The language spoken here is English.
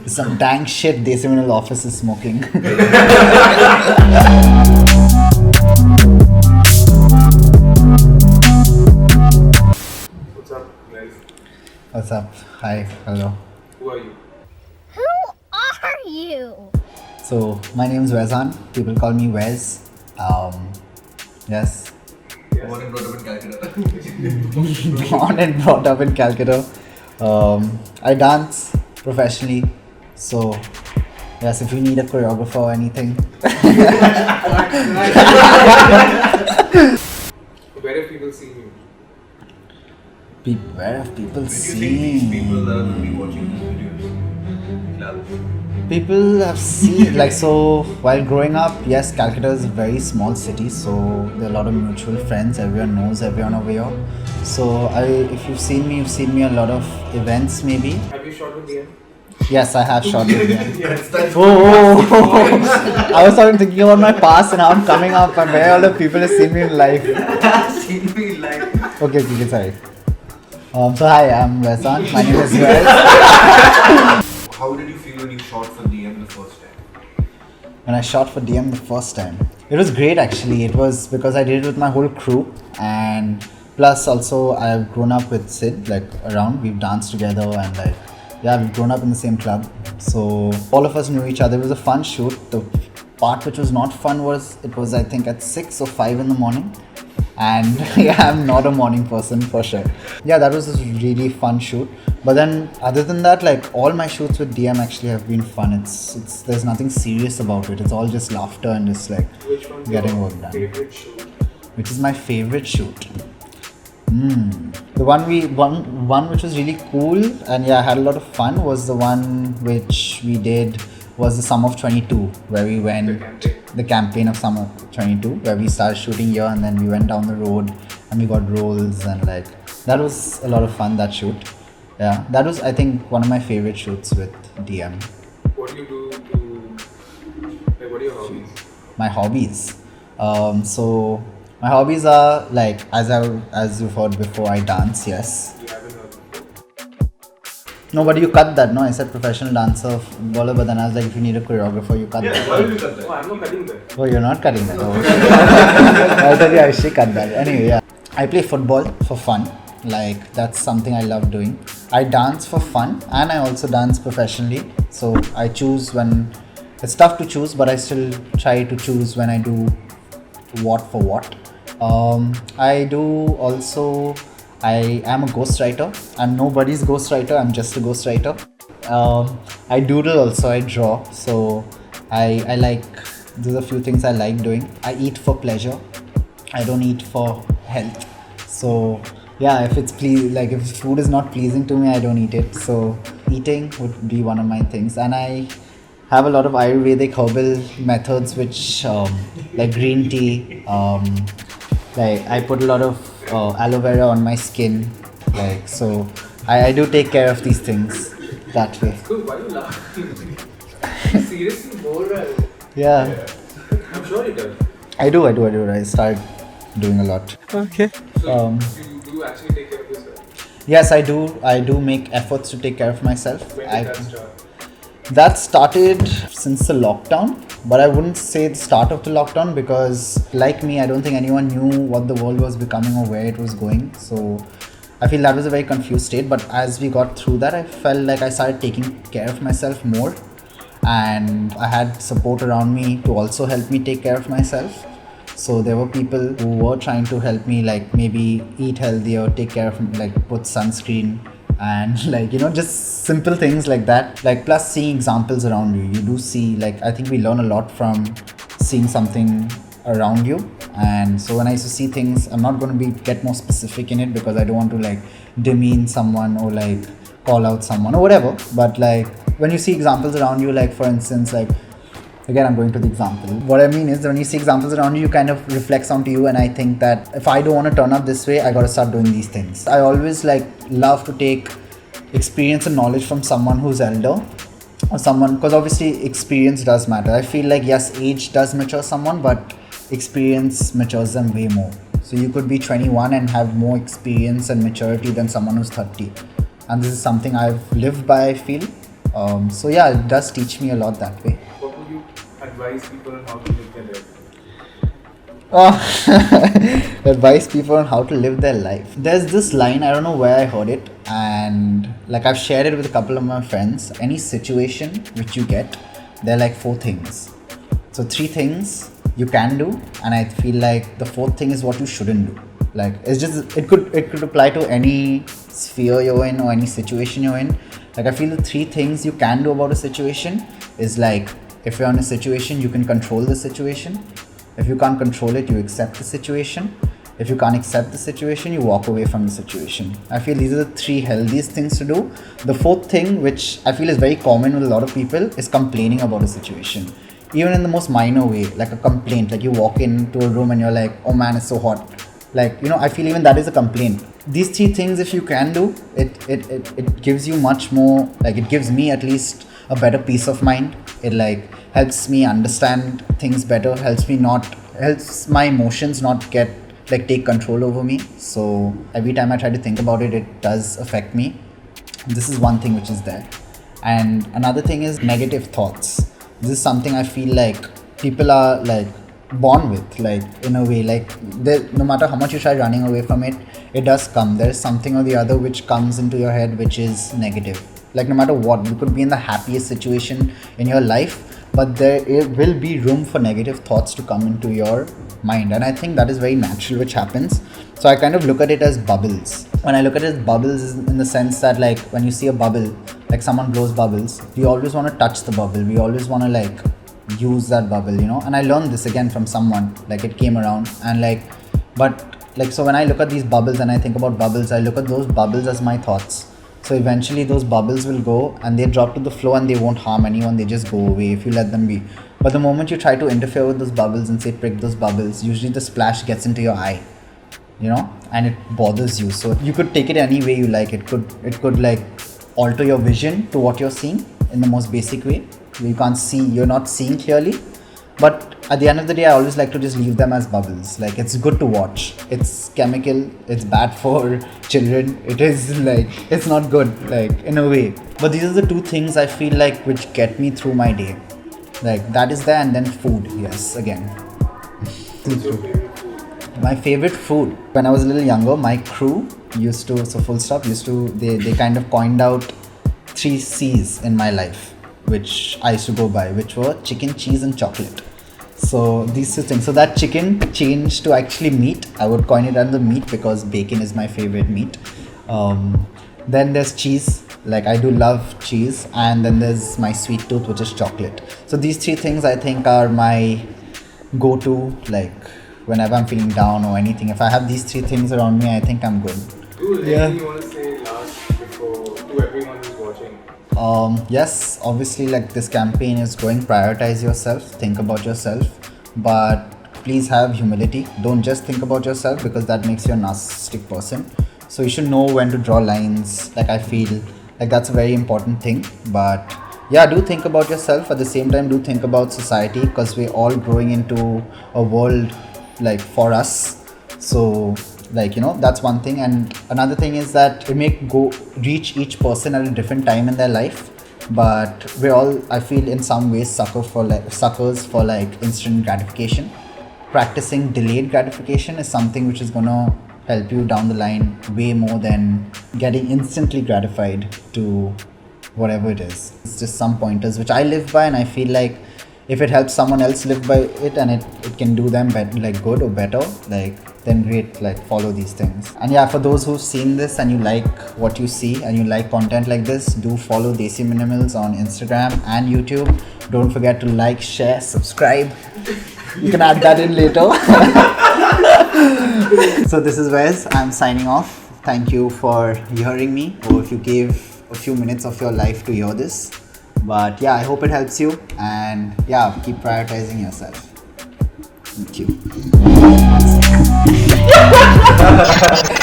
Some dang shit Desi in office is smoking. What's up, guys? What's up? Hi, hello. Who are you? Who are you? So my name is Wehzan. People call me Wez. Yes. Born and brought up in Calcutta. Born and brought up in Calcutta. I dance professionally. So yes, if you need a choreographer or anything. Where have people seen you? Where have people Did you think these people seen? that are going to be watching these videos? Lal. People have seen, like, so while growing up, yes, Calcutta is a very small city, so there are a lot of mutual friends. Everyone knows everyone over here. So if you've seen me a lot of events maybe. Have you shot with DM? Yes, I have shot with them. Yes, that's Oh, I was starting thinking about my past and how I'm coming up and where all the people have seen me in life. seen me live. Okay, sorry. So hi, I'm Wehzan. My name is Wez. How did you feel when you shot for DM the first time? When I shot for DM the first time, it was great actually. It was because I did it with my whole crew, and plus also I've grown up with Sid, like around. We've danced together and like, yeah, we've grown up in the same club. So all of us knew each other. It was a fun shoot. The part which was not fun was, it was I think at 6 or 5 in the morning. And yeah, I'm not a morning person for sure. Yeah, that was a really fun shoot. But then other than that, like all my shoots with DM actually have been fun. It's there's nothing serious about it. It's all just laughter and just like Which one's getting your work done. favorite shoot? Which is my favorite shoot? The one which was really cool and yeah, I had a lot of fun was the one which we did was the summer of 22, where we went the campaign of summer 22, where we started shooting here and then we went down the road and we got roles and like that was a lot of fun, that shoot. Yeah, that was I think one of my favorite shoots with DM. What do you do to... Like, what are your hobbies? My hobbies. So my hobbies are like as you've heard before, I dance. Yes. You haven't heard before. No, but you cut that. No, I said professional dancer, baller, but then I was like, if you need a choreographer, you cut Yeah, that. why did you cut Oh, that? I'm not cutting that. Oh, you're not cutting that. Oh. I thought you actually cut that. Anyway, yeah. I play football for fun. Like that's something I love doing. I dance for fun and I also dance professionally. So I choose when it's tough to choose, but I still try to choose when I do what for what. I do also. I am a ghostwriter. I'm nobody's ghostwriter. I'm just a ghostwriter. I doodle also. I draw. So I like. There's a few things I like doing. I eat for pleasure. I don't eat for health. So yeah, if if food is not pleasing to me, I don't eat it. So eating would be one of my things, and I have a lot of Ayurvedic herbal methods, which like green tea. Like I put a lot of aloe vera on my skin. Like so, I do take care of these things that way. Cool, why are you laughing? Seriously, more well. Yeah, I'm sure it does. I do. I started doing a lot. Okay. So you do actually take care of yourself. Yes, I do. I do make efforts to take care of myself. When did that start? That started since the lockdown, but I wouldn't say the start of the lockdown because, like me, I don't think anyone knew what the world was becoming or where it was going. So I feel that was a very confused state. But as we got through that, I felt like I started taking care of myself more, and I had support around me to also help me take care of myself. So there were people who were trying to help me, like maybe eat healthier, take care of, like put sunscreen, and like just simple things like that. Like plus seeing examples around you, you do see, like I think we learn a lot from seeing something around you. And so when I used to see things, I'm not going to get more specific in it because I don't want to like demean someone or like call out someone or whatever, but like when you see examples around you, like for instance, like again I'm going to the example, what I mean is when you see examples around you, you kind of reflects onto you, and I think that if I don't want to turn up this way, I got to start doing these things. I always like love to take experience and knowledge from someone who's elder or someone, because obviously experience does matter. I feel like yes, age does mature someone, but experience matures them way more. So you could be 21 and have more experience and maturity than someone who's 30, and this is something I've lived by, I feel. So yeah, it does teach me a lot that way. What would you advise people on how to live their life? Advise people on how to live their life. There's this line, I don't know where I heard it, and like I've shared it with a couple of my friends. Any situation which you get, there are like 4 things. So 3 things you can do, and I feel like the 4th thing is what you shouldn't do. Like it's just it could apply to any sphere you're in or any situation you're in. Like I feel the 3 things you can do about a situation is like, if you're in a situation, you can control the situation. If you can't control it, you accept the situation. If you can't accept the situation, you walk away from the situation. I feel these are the 3 healthiest things to do. The 4th thing, which I feel is very common with a lot of people, is complaining about a situation. Even in the most minor way, like a complaint, like you walk into a room and you're like, oh man, it's so hot. Like, I feel even that is a complaint. These 3 things, if you can do, it gives you much more, like it gives me at least a better peace of mind. It like helps me understand things better, helps my emotions not get like take control over me. So every time I try to think about it, it does affect me. This is one thing which is there. And another thing is negative thoughts. This is something I feel like people are like born with, like in a way, like no matter how much you try running away from it, it does come. There's something or the other which comes into your head which is negative. Like no matter what, you could be in the happiest situation in your life, but there will be room for negative thoughts to come into your mind, and I think that is very natural, which happens. So I kind of look at it as bubbles. When I look at it as bubbles, is in the sense that like when you see a bubble, like someone blows bubbles, we always want to touch the bubble, we always want to like use that bubble, and I learned this again from someone, like it came around, and so when I look at these bubbles and I think about bubbles, I look at those bubbles as my thoughts. So eventually those bubbles will go and they drop to the floor and they won't harm anyone, they just go away if you let them be. But the moment you try to interfere with those bubbles and say prick those bubbles, usually the splash gets into your eye, and it bothers you. So you could take it any way you like. It could like alter your vision to what you're seeing in the most basic way. You're not seeing clearly. But at the end of the day, I always like to just leave them as bubbles. Like it's good to watch. It's chemical. It's bad for children. It is like, it's not good, like in a way. But these are the 2 things I feel like which get me through my day. Like that is there, and then food. Yes, again. What's your favorite food? My favorite food. When I was a little younger, my crew they kind of coined out 3 C's in my life, which I used to go by, which were chicken, cheese and chocolate. So these 2 things. So that chicken changed to actually meat. I would coin it under meat because bacon is my favorite meat. Then there's cheese. Like I do love cheese. And then there's my sweet tooth, which is chocolate. So these 3 things I think are my go-to, like whenever I'm feeling down or anything. If I have these 3 things around me, I think I'm good. Dude, anything you want to say last before to everyone who's watching? Yes, obviously, like this campaign is going, prioritize yourself, think about yourself, but please have humility. Don't just think about yourself, because that makes you a narcissistic person. So you should know when to draw lines. Like I feel like that's a very important thing. But yeah, do think about yourself. At the same time, do think about society, because we're all growing into a world like for us. So like that's one thing. And another thing is that it may reach each person at a different time in their life, but we're all, I feel, in some ways suckers for like instant gratification. Practicing delayed gratification is something which is gonna help you down the line way more than getting instantly gratified to whatever it is. It's just some pointers which I live by, and I feel like if it helps someone else live by it and it can do them better, like good or better, like then great, like follow these things. And yeah, for those who've seen this and you like what you see and you like content like this, do follow Desi Minimals on Instagram and YouTube. Don't forget to like, share, subscribe. You can add that in later. So this is Wes. I'm signing off. Thank you for hearing me, or if you gave a few minutes of your life to hear this. But yeah, I hope it helps you, and yeah, keep prioritizing yourself. Thank you.